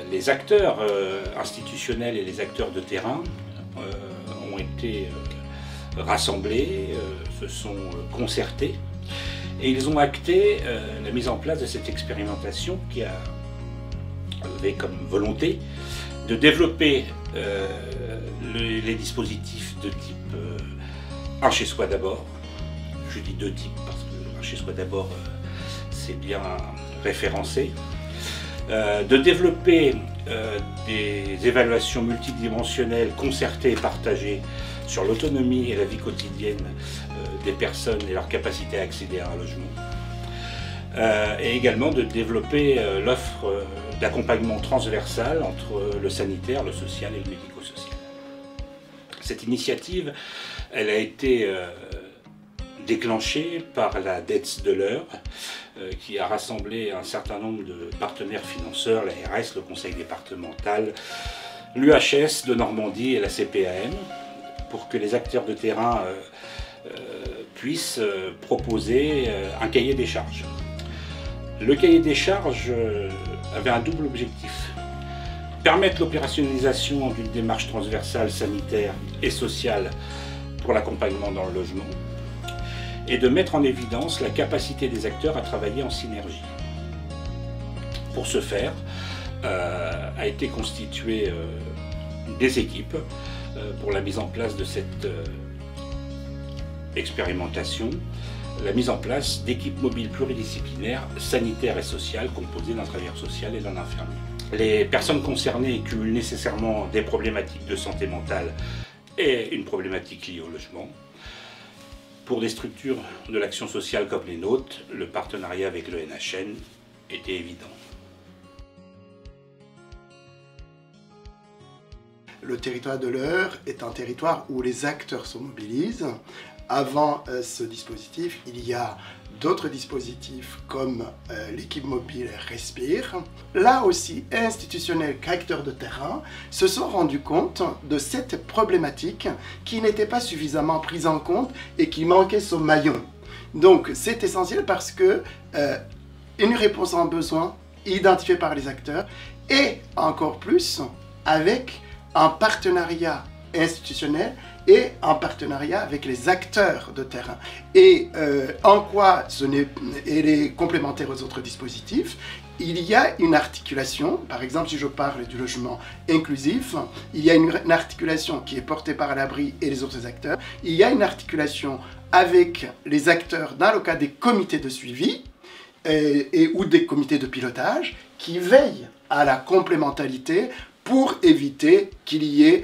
Les acteurs institutionnels et les acteurs de terrain ont été rassemblés, se sont concertés et ils ont acté la mise en place de cette expérimentation qui avait comme volonté de développer les dispositifs de type un chez soi d'abord. Je dis deux types parce que un chez soi d'abord c'est bien référencé. De développer des évaluations multidimensionnelles concertées et partagées sur l'autonomie et la vie quotidienne des personnes et leur capacité à accéder à un logement. Et également de développer l'offre d'accompagnement transversal entre le sanitaire, le social et le médico-social. Cette initiative, elle a été déclenchée par la DETS de l'Eure, qui a rassemblé un certain nombre de partenaires financeurs, l'ARS, le conseil départemental, l'UHS de Normandie et la CPAM, pour que les acteurs de terrain puissent proposer un cahier des charges. Le cahier des charges avait un double objectif. Permettre l'opérationnalisation d'une démarche transversale sanitaire et sociale pour l'accompagnement dans le logement et de mettre en évidence la capacité des acteurs à travailler en synergie. Pour ce faire, a été constituée des équipes pour la mise en place de cette expérimentation, la mise en place d'équipes mobiles pluridisciplinaires, sanitaires et sociales, composées d'un travailleur social et d'un infirmier. Les personnes concernées cumulent nécessairement des problématiques de santé mentale et une problématique liée au logement. Pour des structures de l'action sociale comme les nôtres, le partenariat avec le NHN était évident. Le territoire de l'Eure est un territoire où les acteurs se mobilisent. Avant ce dispositif, il y a d'autres dispositifs comme l'équipe mobile Respire. Là aussi, institutionnels qu'acteurs de terrain se sont rendus compte de cette problématique qui n'était pas suffisamment prise en compte et qui manquait son maillon. Donc c'est essentiel parce que une réponse en besoin identifiée par les acteurs et encore plus avec un partenariat institutionnel et en partenariat avec les acteurs de terrain. Et en quoi elle est complémentaire aux autres dispositifs, il y a une articulation, par exemple si je parle du logement inclusif, il y a une articulation qui est portée par l'abri et les autres acteurs, il y a une articulation avec les acteurs dans le cas des comités de suivi ou des comités de pilotage qui veillent à la complémentarité pour éviter qu'il y ait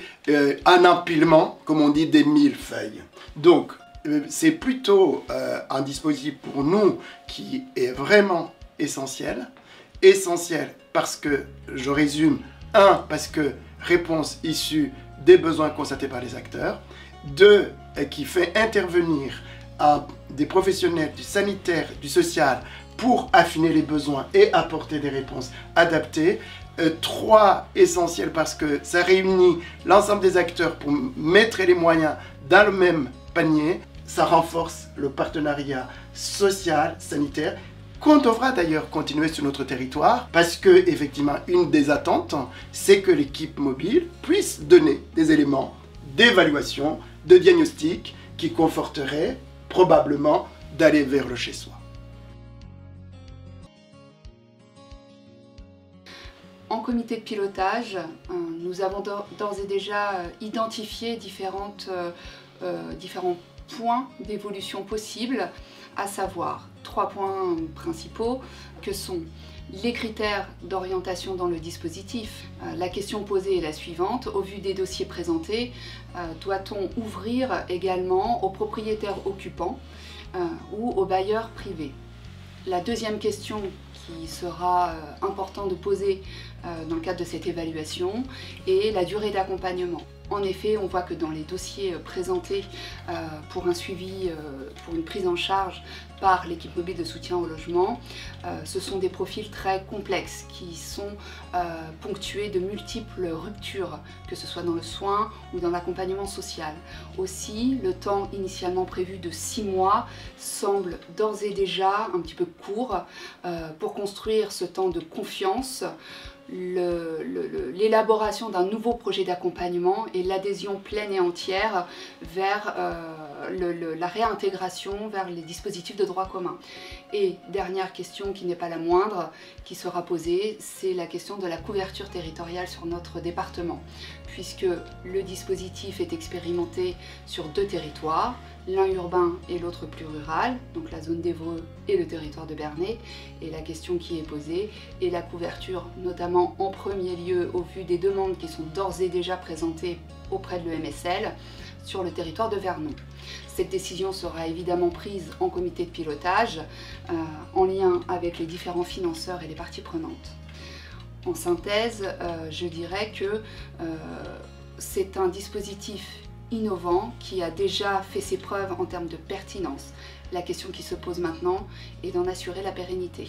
un empilement, comme on dit, des millefeuilles. Donc, c'est plutôt un dispositif pour nous qui est vraiment essentiel. Essentiel parce que, je résume, parce que réponse issue des besoins constatés par les acteurs. 2, qui fait intervenir des professionnels du sanitaire, du social, pour affiner les besoins et apporter des réponses adaptées. 3, essentiel parce que ça réunit l'ensemble des acteurs pour mettre les moyens dans le même panier. Ça renforce le partenariat social, sanitaire, qu'on devra d'ailleurs continuer sur notre territoire parce que, effectivement, une des attentes, c'est que l'équipe mobile puisse donner des éléments d'évaluation, de diagnostic qui conforteraient probablement d'aller vers le chez-soi. En comité de pilotage, nous avons d'ores et déjà identifié différents points d'évolution possibles, à savoir 3 points principaux que sont les critères d'orientation dans le dispositif. La question posée est la suivante: au vu des dossiers présentés, doit-on ouvrir également aux propriétaires occupants ou aux bailleurs privés? La deuxième question qui sera important de poser dans le cadre de cette évaluation est la durée d'accompagnement. En effet, on voit que dans les dossiers présentés pour un suivi, pour une prise en charge par l'équipe mobile de soutien au logement, ce sont des profils très complexes qui sont ponctués de multiples ruptures, que ce soit dans le soin ou dans l'accompagnement social. Aussi, le temps initialement prévu de 6 mois semble d'ores et déjà un petit peu court pour construire ce temps de confiance l'élaboration d'un nouveau projet d'accompagnement et l'adhésion pleine et entière vers la réintégration vers les dispositifs de droit commun. Et dernière question qui n'est pas la moindre, qui sera posée, c'est la question de la couverture territoriale sur notre département, puisque le dispositif est expérimenté sur 2 territoires, l'un urbain et l'autre plus rural, donc la zone d'Évreux et le territoire de Bernay. Et la question qui est posée est la couverture, notamment en premier lieu au vu des demandes qui sont d'ores et déjà présentées auprès de l'EMSL sur le territoire de Vernon. Cette décision sera évidemment prise en comité de pilotage, en lien avec les différents financeurs et les parties prenantes. En synthèse, je dirais que c'est un dispositif innovant qui a déjà fait ses preuves en termes de pertinence. La question qui se pose maintenant est d'en assurer la pérennité.